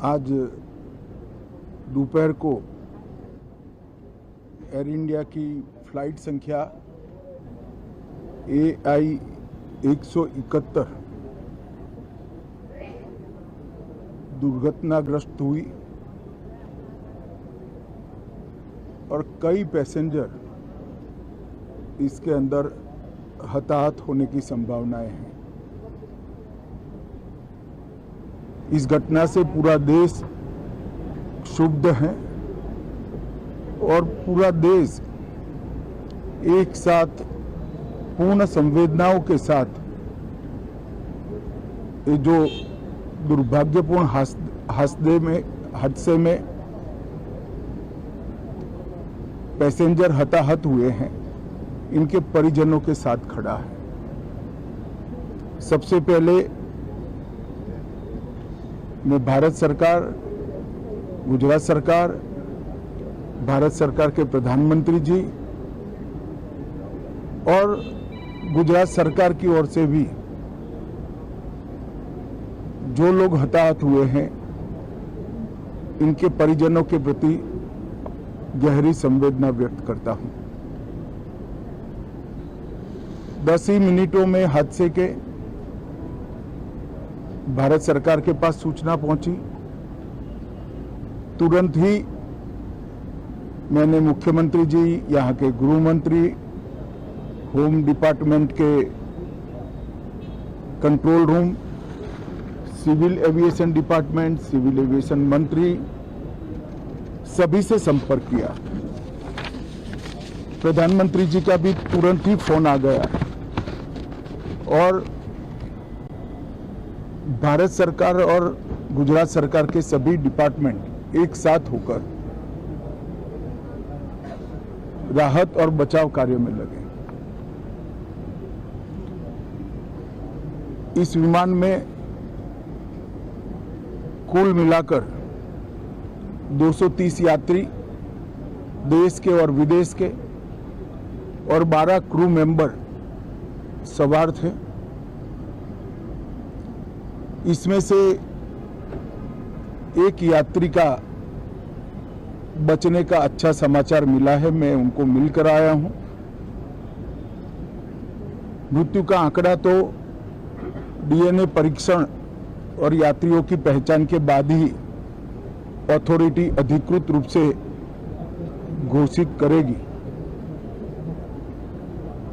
आज दोपहर को एयर इंडिया की फ्लाइट संख्या AI 171 दुर्घटनाग्रस्त हुई और कई पैसेंजर इसके अंदर हताहत होने की संभावनाएं हैं। इस घटना से पूरा देश क्षुब्ध है और पूरा देश एक साथ पूर्ण संवेदनाओं के साथ ये जो दुर्भाग्यपूर्ण हादसे में पैसेंजर हताहत हुए हैं, इनके परिजनों के साथ खड़ा है। सबसे पहले मैं भारत सरकार, गुजरात सरकार, भारत सरकार के प्रधानमंत्री जी और गुजरात सरकार की ओर से भी जो लोग हताहत हुए हैं, इनके परिजनों के प्रति गहरी संवेदना व्यक्त करता हूं। 10 ही मिनटों में हादसे के भारत सरकार के पास सूचना पहुंची। तुरंत ही मैंने मुख्यमंत्री जी, यहाँ के गृह मंत्री, होम डिपार्टमेंट के control room, civil aviation department, civil aviation मंत्री, सभी से संपर्क किया। प्रधानमंत्री जी का भी तुरंत ही फोन आ गया और भारत सरकार और गुजरात सरकार के सभी डिपार्टमेंट एक साथ होकर राहत और बचाव कार्य में लगे। इस विमान में कुल मिलाकर 230 यात्री देश के और विदेश के और 12 क्रू मेंबर सवार थे। इसमें से एक यात्री का बचने का अच्छा समाचार मिला है, मैं उनको मिलकर आया हूं। मृत्यु का आंकड़ा तो DNA परीक्षण और यात्रियों की पहचान के बाद ही अथॉरिटी अधिकृत रूप से घोषित करेगी,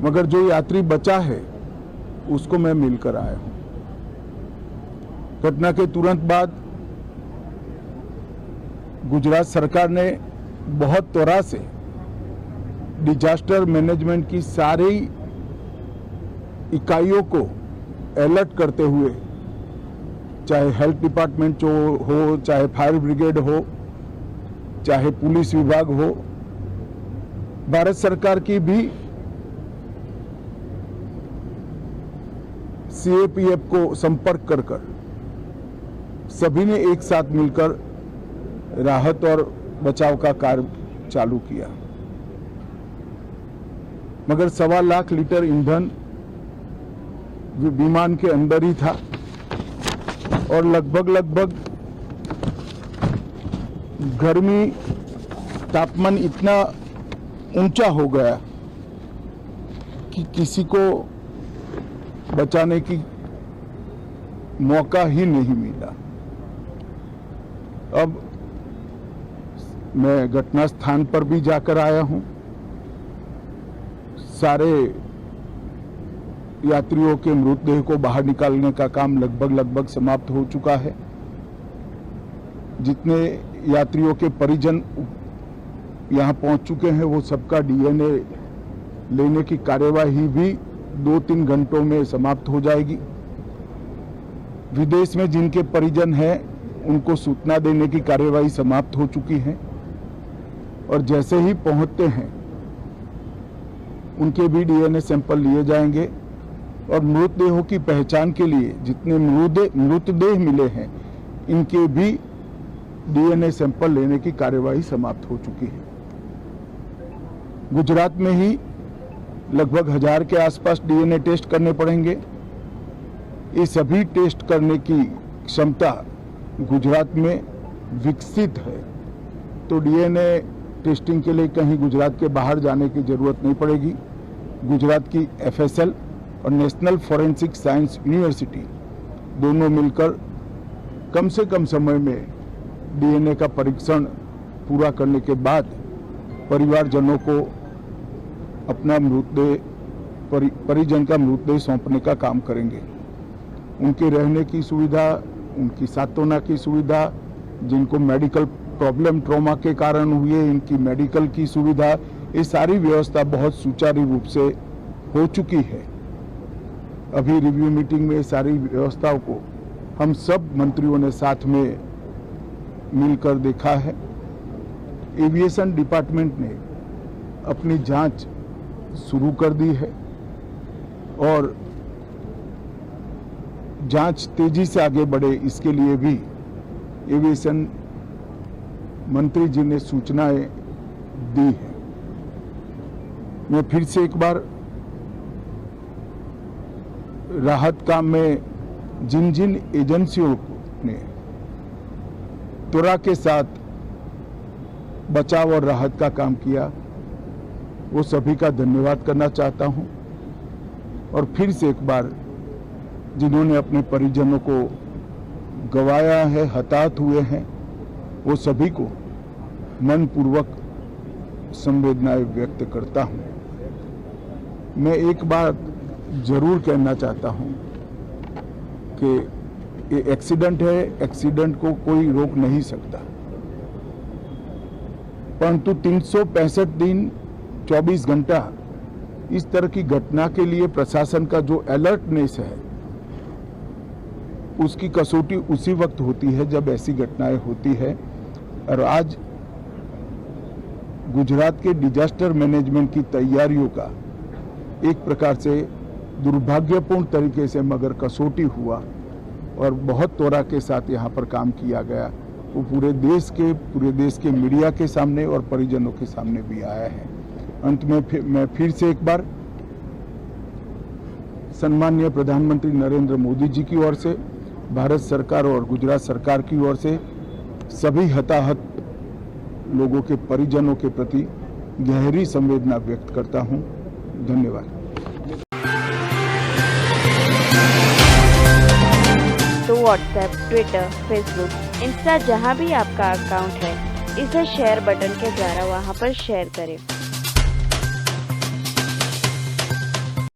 मगर जो यात्री बचा है उसको मैं मिलकर आया हूं। घटना के तुरंत बाद गुजरात सरकार ने बहुत त्वरा से डिजास्टर मैनेजमेंट की सारी इकाइयों को अलर्ट करते हुए, चाहे हेल्थ डिपार्टमेंट हो, चाहे फायर ब्रिगेड हो, चाहे पुलिस विभाग हो, भारत सरकार की भी CAPF को संपर्क कर सभी ने एक साथ मिलकर राहत और बचाव का कार्य चालू किया। मगर 1.25 लाख लीटर ईंधन विमान के अंदर ही था और लगभग गर्मी, तापमान इतना ऊंचा हो गया कि किसी को बचाने की मौका ही नहीं मिला। अब मैं घटना स्थान पर भी जाकर आया हूं। सारे यात्रियों के मृतदेह को बाहर निकालने का काम लगभग समाप्त हो चुका है। जितने यात्रियों के परिजन यहां पहुंच चुके हैं, वो सबका DNA लेने की कार्यवाही भी 2-3 घंटों में समाप्त हो जाएगी। विदेश में जिनके परिजन हैं, उनको सूचना देने की कार्यवाही समाप्त हो चुकी है और जैसे ही पहुंचते हैं उनके भी DNA सैंपल लिए जाएंगे और मृतदेहों की पहचान के लिए जितने मृतदेह मिले हैं, इनके भी DNA सैंपल लेने की कार्यवाही समाप्त हो चुकी है। गुजरात में ही लगभग 1000 के आसपास DNA टेस्ट करने पड़ेंगे। ये सभी टेस्ट करने की क्षमता गुजरात में विकसित है तो डीएनए टेस्टिंग के लिए कहीं गुजरात के बाहर जाने की जरूरत नहीं पड़ेगी। गुजरात की FSL और नेशनल फॉरेंसिक साइंस यूनिवर्सिटी दोनों मिलकर कम से कम समय में डीएनए का परीक्षण पूरा करने के बाद परिवारजनों को अपना मृतदेह परिजन का मृतदेह सौंपने का काम करेंगे। उनके रहने की सुविधा, उनकी सांत्वना की सुविधा, जिनको मेडिकल प्रॉब्लम ट्रॉमा के कारण हुए इनकी मेडिकल की सुविधा, ये सारी व्यवस्था बहुत सुचारू रूप से हो चुकी है। अभी रिव्यू मीटिंग में सारी व्यवस्थाओं को हम सब मंत्रियों ने साथ में मिलकर देखा है। एविएशन डिपार्टमेंट ने अपनी जांच शुरू कर दी है और जांच तेजी से आगे बढ़े इसके लिए भी एविएशन मंत्री जी ने सूचनाएं दी है। मैं फिर से एक बार राहत काम में जिन जिन एजेंसियों ने त्वरा के साथ बचाव और राहत का काम किया वो सभी का धन्यवाद करना चाहता हूं और फिर से एक बार जिन्होंने अपने परिजनों को गंवाया है, हताहत हुए हैं, वो सभी को मनपूर्वक संवेदनाएं व्यक्त करता हूं। मैं एक बात जरूर कहना चाहता हूं कि ये एक्सीडेंट है, एक्सीडेंट को कोई रोक नहीं सकता, परंतु 365 दिन 24 घंटा इस तरह की घटना के लिए प्रशासन का जो अलर्टनेस है उसकी कसौटी उसी वक्त होती है जब ऐसी घटनाएं होती है। और आज गुजरात के डिजास्टर मैनेजमेंट की तैयारियों का एक प्रकार से दुर्भाग्यपूर्ण तरीके से मगर कसौटी हुआ और बहुत त्वरा के साथ यहाँ पर काम किया गया, वो पूरे देश के मीडिया के सामने और परिजनों के सामने भी आया है। अंत में मैं फिर से एक बार सम्माननीय प्रधानमंत्री नरेंद्र मोदी जी की ओर से, भारत सरकार और गुजरात सरकार की ओर से सभी हताहत लोगों के परिजनों के प्रति गहरी संवेदना व्यक्त करता हूं। धन्यवाद। तो व्हाट्सएप, ट्विटर, फेसबुक, इंस्टा जहां भी आपका अकाउंट है, इसे शेयर बटन के द्वारा वहां पर शेयर करें।